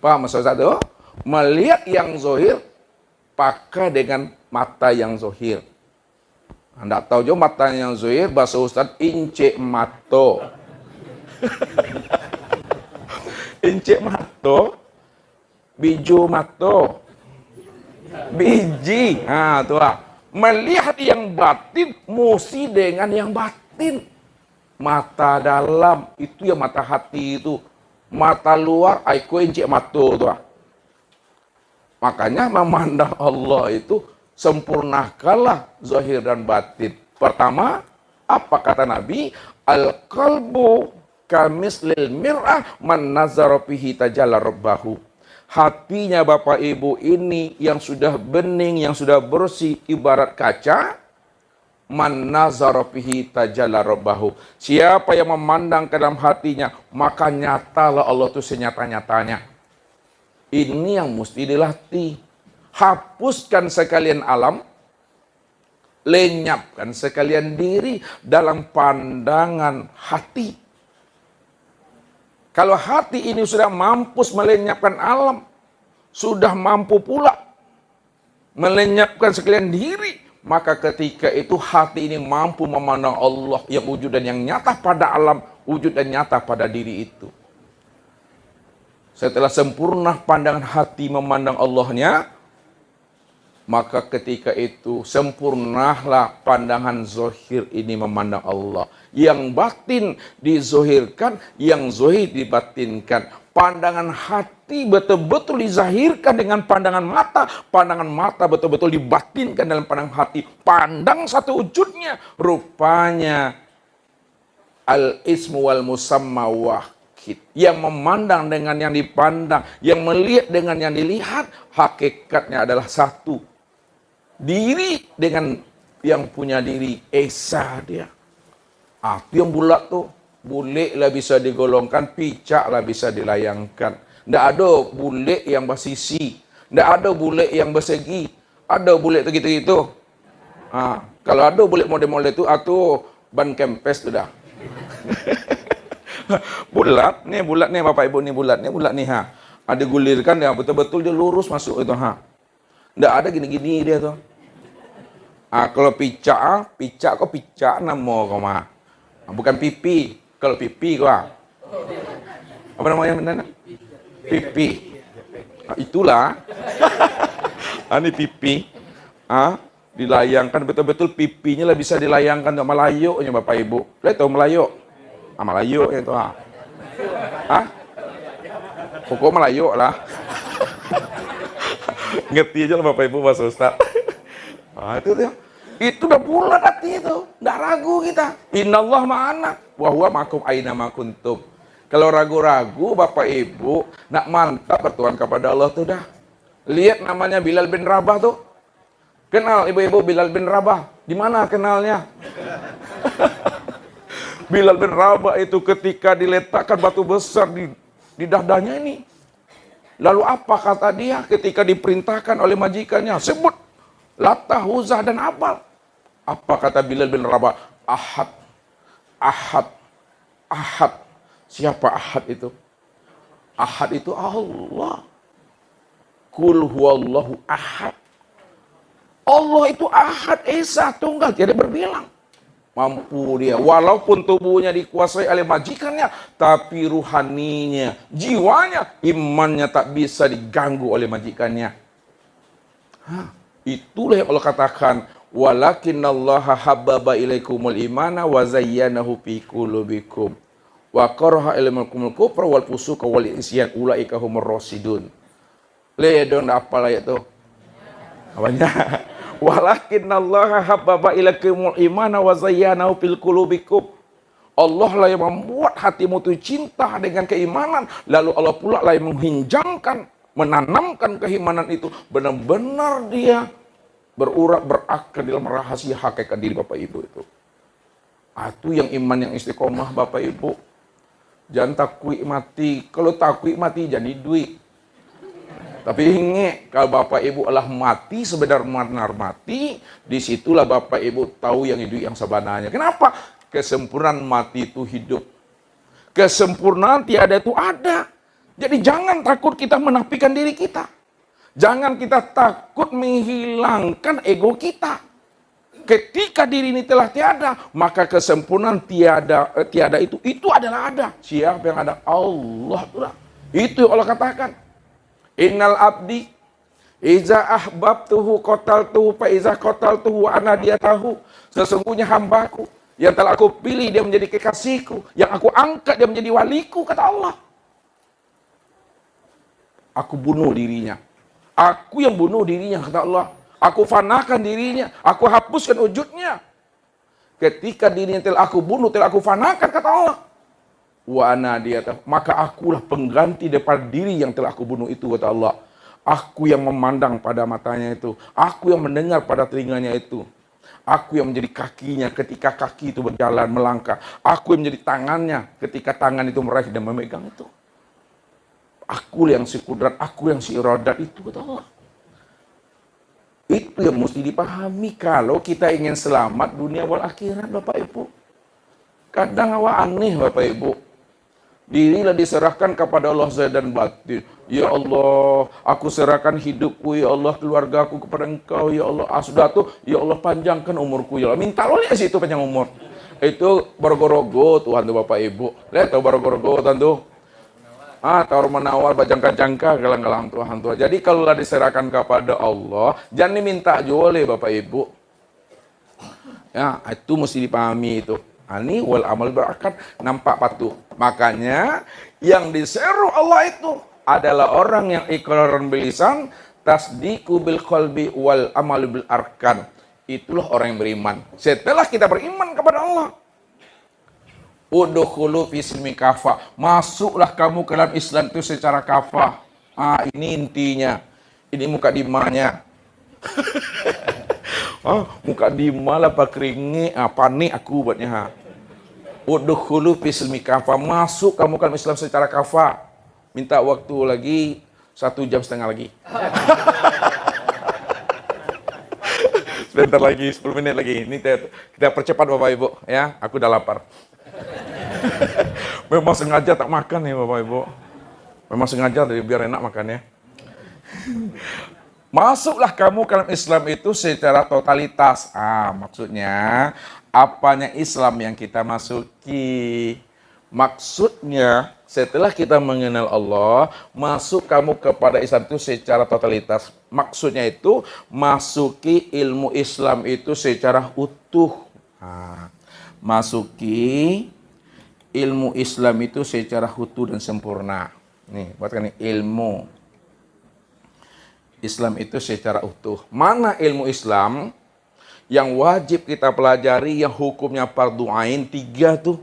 Paham maksud satu? Melihat yang zohir pakai dengan mata yang zohir. Anda tahu juga mata yang zohir, bahasa Ustaz incik mato. Incik mato, biju mato, biji. Nah, tuh lah. Melihat yang batin, mesti dengan yang batin. Mata dalam, itu yang mata hati itu. Mata luar, aiku incik mato tuh lah. Makanya memandang Allah itu sempurnakanlah zahir dan batin. Pertama, apa kata Nabi? Al-qalbu kamislil mir'ah man nazara fihi tajalla rabbahu. Hatinya Bapak Ibu ini yang sudah bening, yang sudah bersih ibarat kaca. Man nazara fihi tajalla rabbahu. Siapa yang memandang ke dalam hatinya, maka nyatalah Allah itu senyata-nyatanya. Ini yang mesti dilatih. Hapuskan sekalian alam, lenyapkan sekalian diri dalam pandangan hati. Kalau hati ini sudah mampu melenyapkan alam, sudah mampu pula melenyapkan sekalian diri, maka ketika itu hati ini mampu memandang Allah yang wujud dan yang nyata pada alam, wujud dan nyata pada diri itu. Setelah sempurna pandangan hati memandang Allahnya, maka ketika itu sempurnalah pandangan zohir ini memandang Allah. Yang batin dizohirkan, yang zohir dibatinkan. Pandangan hati betul-betul dizahirkan dengan pandangan mata betul-betul dibatinkan dalam pandangan hati. Pandang satu wujudnya, rupanya al-ismu wal musamma wahid. Yang memandang dengan yang dipandang, yang melihat dengan yang dilihat, hakikatnya adalah satu. Diri dengan yang punya diri, esa dia. Itu yang bulat tuh, bulik lah bisa digolongkan, picak lah bisa dilayangkan. Nggak ada bulik yang bersisi, nggak ada bulik yang bersegi. Ada bulik tuh gitu-gitu. Kalau ada bulik model-model itu, atau ban kempes tuh dah. bulat nih Bapak Ibu nih bulat nih ha. Ada gulirkan ya betul-betul dia lurus masuk itu ha. Nggak ada gini-gini dia tuh. Kalau picak kok picak nama kau mah. Bukan pipi. Kalau pipi kau apa namanya benar? Pipi. Itulah. Ini pipi. Dilayangkan betul-betul pipinya lah bisa dilayangkan untuk melayuknya Bapak Ibu. Lihat tahu melayuk. Melayuk itu pokok melayuk lah. Ngerti aja lah Bapak Ibu bahasa Ustaz. Itu udah bulat hati itu, nggak ragu kita. Innallah ma'ana wa huwa ma'akum aina ma kuntum. Kalau ragu-ragu Bapak Ibu nak mantap bertuhan kepada Allah tuh dah. Lihat namanya Bilal bin Rabah tuh. Kenal ibu-ibu Bilal bin Rabah? Di mana kenalnya? Bilal bin Rabah itu ketika diletakkan batu besar di dadanya ini. Lalu apa kata dia ketika diperintahkan oleh majikannya? Sebut Latah, Uzah, dan Abal. Apa kata Bilal bin Rabah? Ahad, Ahad, Ahad. Siapa Ahad itu? Ahad itu Allah. Kul huwallahu ahad. Allah itu Ahad, Esa, Tunggal, tiada berbilang. Mampu dia, walaupun tubuhnya dikuasai oleh majikannya, tapi ruhaninya, jiwanya, imannya tak bisa diganggu oleh majikannya. Itulah yang Allah katakan, walakinallaha habbaba ilaikumul imana wa zayyanahu fi qulubikum wa karaha ilaikumul kufra wal fusuqa wal isyan ulaika humur rasyidun. Ledon apa ayat itu? Apanya? Walakinallaha habbaba ilaikumul imana wa zayyanahu fil qulubikum. Allah lah yang membuat hatimu itu cinta dengan keimanan, lalu Allah pula lah yang menghinjamkan, menanamkan keimanan itu, benar-benar dia berurat berakar dalam rahasia hakikat diri Bapak Ibu itu. Itu yang iman yang istiqomah Bapak Ibu. Jangan takut mati. Kalau takut mati jadi duit. Tapi ingat, kalau Bapak Ibu adalah mati, sebenar-benar mati, disitulah Bapak Ibu tahu yang hidup yang sebenarnya. Kenapa? Kesempurnaan mati itu hidup. Kesempurnaan tiada itu ada. Jadi jangan takut kita menafikan diri kita. Jangan kita takut menghilangkan ego kita. Ketika diri ini telah tiada, maka kesempurnaan tiada itu adalah ada. Siapa yang ada? Allah. Itu yang Allah katakan. Innal abdi iza ahbabtuhu qataltuhu fa iza qataltuhu ana dia tahu. Sesungguhnya hambaku yang telah aku pilih dia menjadi kekasihku, yang aku angkat dia menjadi waliku, kata Allah. Aku bunuh dirinya. Aku yang bunuh dirinya, kata Allah. Aku fanakan dirinya, aku hapuskan wujudnya. Ketika dirinya telah aku bunuh, telah aku fanakan, kata Allah. Wa ana dia, maka akulah pengganti daripada diri yang telah aku bunuh itu, kata Allah. Aku yang memandang pada matanya itu, aku yang mendengar pada telinganya itu. Aku yang menjadi kakinya ketika kaki itu berjalan melangkah. Aku yang menjadi tangannya ketika tangan itu meraih dan memegang itu. Aku yang si kudrat, aku yang si iradat itu, kata Allah. Itu yang mesti dipahami kalau kita ingin selamat dunia wal akhirat, Bapak Ibu. Kadang awak aneh, Bapak Ibu. Dirilah diserahkan kepada Allah zahir dan batin. Ya Allah, aku serahkan hidupku, ya Allah, keluargaku kepada Engkau, ya Allah. Sudah tuh, ya Allah, panjangkan umurku, ya Allah. Minta lo lihat situ panjang umur. Itu Borgorogo Tuhan tuh, Bapak Ibu. Lihat tuh Borgorogo Tuhan tuh. Tawar menawar bajangka-jangka galang-galang Tuhan Tuhan. Jadi kalau diserahkan kepada Allah, jangan diminta oleh Bapak Ibu. Ya, itu mesti dipahami itu. Ini wal amal berakat, nampak patuh. Makanya yang diseru Allah itu adalah orang yang iqraran bil lisan, tasdiqu bil qalbi wal amal bil arkan. Itulah orang yang beriman. Setelah kita beriman kepada Allah, udkhulu fismi kafah. Masuklah kamu ke dalam Islam itu secara kafah. Ini intinya. Ini mukadimahnya. Muka dimalah pakai ringi, panik aku buatnya. Udkhulu fismi kafah. Masuk kamu ke dalam Islam secara kafah. Minta waktu lagi 1,5 jam lagi. Sebentar lagi, 10 menit lagi. Ini kita percepat Bapak Ibu ya. Aku udah lapar. Memang sengaja tak makan nih Bapak Ibu. Memang sengaja biar enak makannya. Masuklah kamu ke dalam Islam itu secara totalitas. Maksudnya apanya Islam yang kita masuki? Maksudnya setelah kita mengenal Allah, masuk kamu kepada Islam itu secara totalitas. Maksudnya itu masuki ilmu Islam itu secara utuh. Masuki ilmu Islam itu secara utuh dan sempurna. Nih, buatkan nih, ilmu Islam itu secara utuh. Mana ilmu Islam yang wajib kita pelajari, yang hukumnya fardu ain, 3 tuh.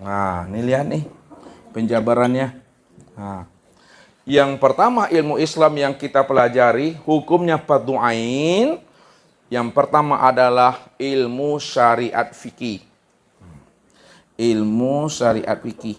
Ini lihat nih penjabarannya. Yang pertama ilmu Islam yang kita pelajari, hukumnya fardu ain. Yang pertama adalah ilmu syariat fikih. Ilmu syariat fikih.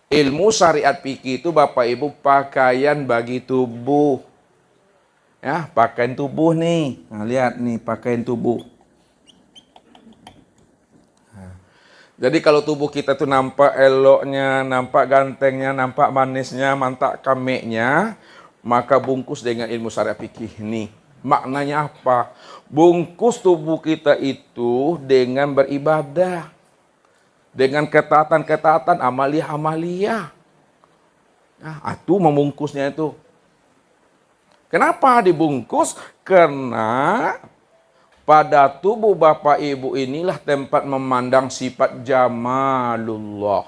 Ilmu syariat fikih itu Bapak Ibu pakaian bagi tubuh. Ya, pakaian tubuh nih. Lihat nih pakaian tubuh. Jadi kalau tubuh kita tuh nampak eloknya, nampak gantengnya, nampak manisnya, mantap kameknya, maka bungkus dengan ilmu syariat fikih ini. Maknanya apa? Bungkus tubuh kita itu dengan beribadah. Dengan ketaatan-ketaatan, amalia-amalia. Itu membungkusnya itu. Kenapa dibungkus? Karena pada tubuh Bapak Ibu inilah tempat memandang sifat jamalullah.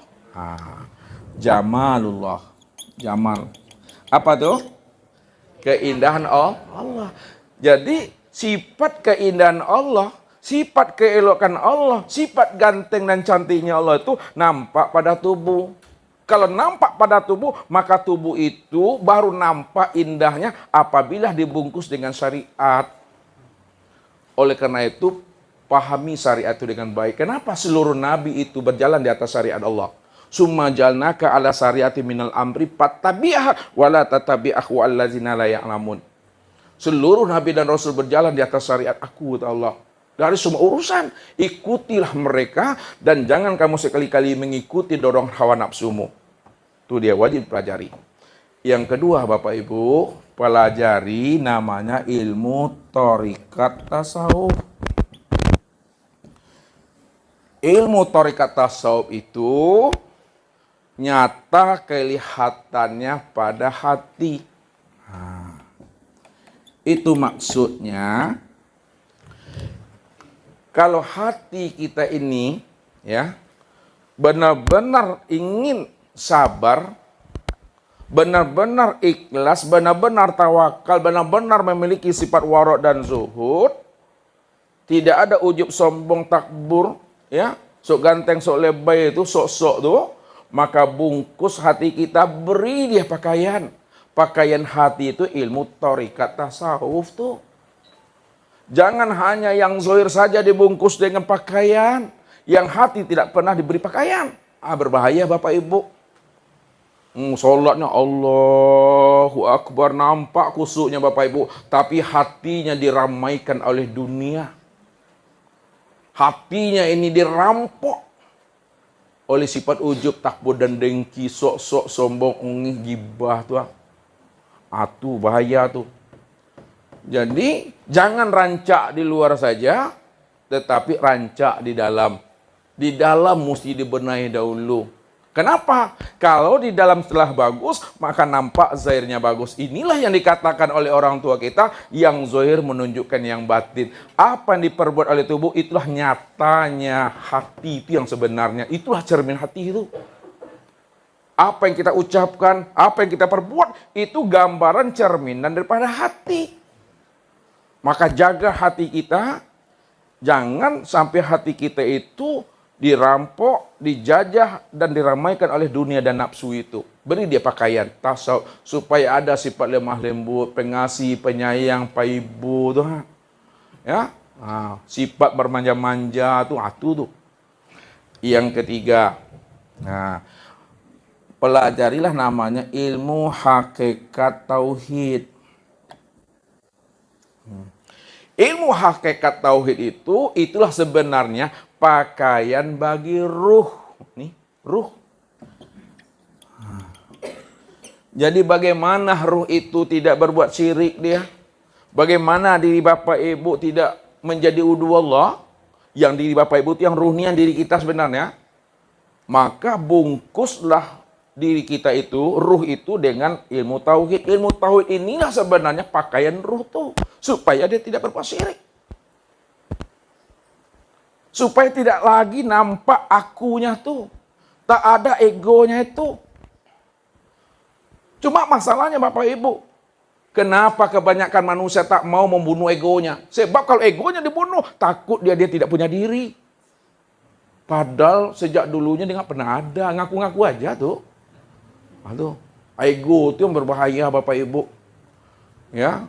Jamalullah. Jamal. Apa tuh? Keindahan Allah. Jadi sifat keindahan Allah, sifat keelokan Allah, sifat ganteng dan cantiknya Allah itu nampak pada tubuh. Kalau nampak pada tubuh, maka tubuh itu baru nampak indahnya apabila dibungkus dengan syariat. Oleh karena itu, pahami syariat itu dengan baik. Kenapa seluruh nabi itu berjalan di atas syariat Allah? Summa jalnaka ala syariati minal amri fattabi'ah wa la tatabi'ah wa'allazina la ya'lamun. Seluruh nabi dan rasul berjalan di atas syariat aku, kata Allah. dari semua urusan. Ikutilah mereka dan jangan kamu sekali-kali mengikuti dorong hawa nafsumu. Itu dia wajib pelajari. Yang kedua Bapak Ibu, pelajari namanya ilmu thariqat tasawuf. Ilmu thariqat tasawuf itu nyata kelihatannya pada hati. Nah, itu maksudnya kalau hati kita ini ya benar-benar ingin sabar, benar-benar ikhlas, benar-benar tawakal, benar-benar memiliki sifat warok dan zuhud, tidak ada ujub sombong takbur, ya, sok ganteng, sok lebay itu, sok-sok tuh, maka bungkus hati kita, beri dia pakaian. Pakaian hati itu ilmu thariqat tasawuf tuh. Jangan hanya yang zahir saja dibungkus dengan pakaian, yang hati tidak pernah diberi pakaian. Berbahaya Bapak Ibu. Sholatnya Allahu Akbar, nampak khusyuknya Bapak Ibu, tapi hatinya diramaikan oleh dunia. Hatinya ini dirampok oleh sifat ujub, takbur dan dengki, sok-sok, sombong, ungih, gibah tuh. Itu bahaya tuh. Jadi jangan rancak di luar saja, tetapi rancak di dalam. Di dalam mesti dibenahi dahulu. Kenapa? Kalau di dalam setelah bagus, maka nampak zahirnya bagus. Inilah yang dikatakan oleh orang tua kita, yang zahir menunjukkan yang batin. Apa yang diperbuat oleh tubuh, itulah nyatanya hati itu yang sebenarnya. Itulah cermin hati itu. Apa yang kita ucapkan, apa yang kita perbuat, itu gambaran cerminan daripada hati. Maka jaga hati kita, jangan sampai hati kita itu dirampok, dijajah, dan diramaikan oleh dunia dan nafsu itu. Beri dia pakaian tasawuf, supaya ada sifat lemah lembut, pengasih, penyayang, paibu, tuh. Ya, sifat bermanja-manja, tuh. Yang ketiga, pelajarilah namanya ilmu hakikat tauhid. Ilmu hakikat tauhid itulah sebenarnya pakaian bagi ruh. Nih, ruh. Jadi bagaimana ruh itu tidak berbuat syirik dia? Bagaimana diri Bapak Ibu tidak menjadi uduwallah? Yang diri Bapak Ibu itu yang ruhnian diri kita sebenarnya. Maka bungkuslah diri kita itu, ruh itu dengan ilmu tauhid. Ilmu tauhid inilah sebenarnya pakaian ruh tuh. Supaya dia tidak berbuat syirik. Supaya tidak lagi nampak akunya tuh. Tak ada egonya itu. Cuma masalahnya Bapak Ibu, kenapa kebanyakan manusia tak mau membunuh egonya? Sebab kalau egonya dibunuh, takut dia tidak punya diri. Padahal sejak dulunya dia nggak pernah ada, ngaku-ngaku aja tuh. Aduh, ego itu yang berbahaya Bapak Ibu. Ya,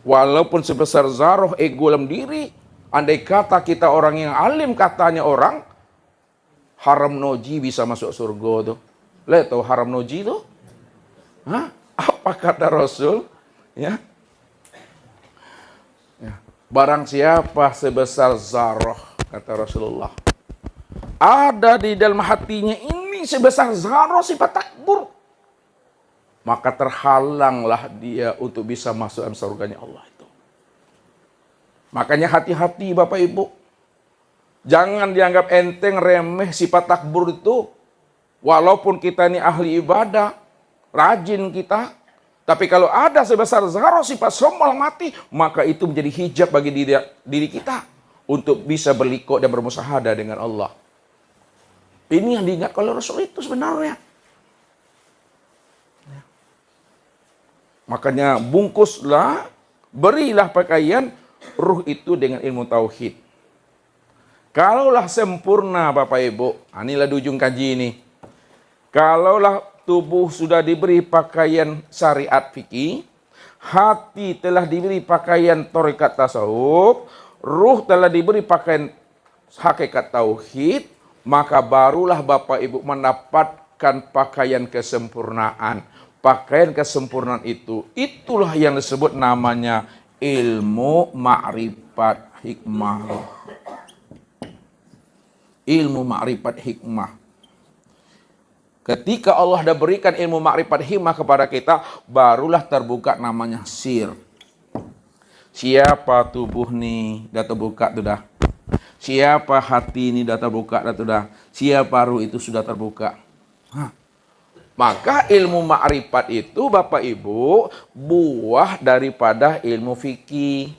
walaupun sebesar zarah ego dalam diri, andai kata kita orang yang alim, katanya orang, haram noji bisa masuk surga tuh. Lihat tahu haram noji tuh? Hah? Apa kata Rasul? Ya. Barang siapa sebesar zarah, kata Rasulullah, ada di dalam hatinya ini sebesar zarah sifat takbur, maka terhalanglah dia untuk bisa masuk dalam surganya Allah itu. Makanya hati-hati Bapak Ibu. Jangan dianggap enteng, remeh sifat takbur itu. Walaupun kita ini ahli ibadah, rajin kita, tapi kalau ada sebesar zarah sifat sombong mati, maka itu menjadi hijab bagi diri kita untuk bisa berliku dan bermusyahadah dengan Allah. Ini yang diingat oleh Rasul itu sebenarnya. Makanya bungkuslah, berilah pakaian ruh itu dengan ilmu tauhid. Kalaulah sempurna Bapak Ibu, inilah di ujung kaji ini. Kalaulah tubuh sudah diberi pakaian syariat fikih, hati telah diberi pakaian thariqat tasawuf, ruh telah diberi pakaian hakikat tauhid, maka barulah Bapak Ibu mendapatkan pakaian kesempurnaan. Pakaian kesempurnaan itu, itulah yang disebut namanya ilmu ma'rifat hikmah. Ilmu ma'rifat hikmah. Ketika Allah sudah berikan ilmu ma'rifat hikmah kepada kita, barulah terbuka namanya sir. Siapa tubuh nih, dah terbuka tuh dah. Siapa hati ini dah terbuka dah tuh dah. Siapa ruh itu sudah terbuka. Maka ilmu ma'rifat itu Bapak Ibu buah daripada ilmu fikih,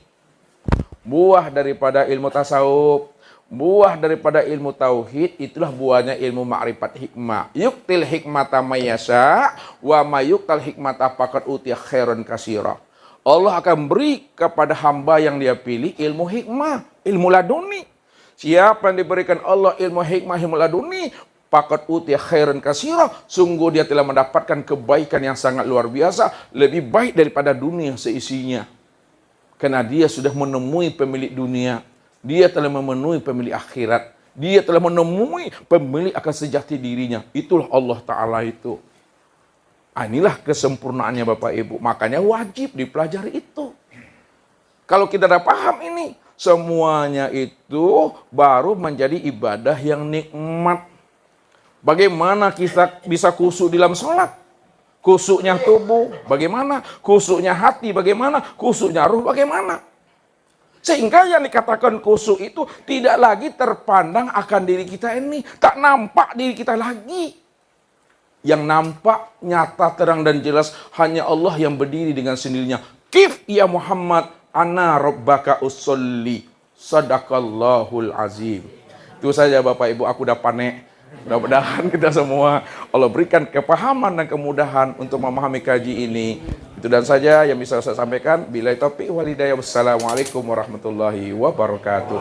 buah daripada ilmu tasawuf, buah daripada ilmu tauhid. Itulah buahnya ilmu ma'rifat hikmah. Yuktil hikmata mayasa wa mayuktal hikmata faqad utiya khairan katsira. Allah akan beri kepada hamba yang dia pilih ilmu hikmah, ilmu laduni. Siapa yang diberikan Allah ilmu hikmah, ilmu laduni, faqad utiya khairan katsira, sungguh dia telah mendapatkan kebaikan yang sangat luar biasa, lebih baik daripada dunia seisinya. Karena dia sudah menemui pemilik dunia, dia telah memenuhi pemilik akhirat, dia telah menemui pemilik akan sejati dirinya. Itulah Allah Ta'ala itu. Inilah kesempurnaannya Bapak Ibu. Makanya wajib dipelajari itu. Kalau kita dah paham ini, semuanya itu baru menjadi ibadah yang nikmat. Bagaimana kita bisa khusyuk dalam sholat? Khusyuknya tubuh bagaimana? Khusyuknya hati bagaimana? Khusyuknya ruh bagaimana? Sehingga yang dikatakan khusyuk itu tidak lagi terpandang akan diri kita ini. Tak nampak diri kita lagi. Yang nampak nyata terang dan jelas hanya Allah yang berdiri dengan sendirinya. Kif ya Muhammad ana rabbaka usolli. Sadaqallahul azim. Itu saja Bapak Ibu, aku udah panik. Mudah-mudahan kita semua Allah berikan kepahaman dan kemudahan untuk memahami kaji ini. Itu dan saja yang bisa saya sampaikan. Billahi taufiq wal hidayah. Wassalamualaikum warahmatullahi wabarakatuh.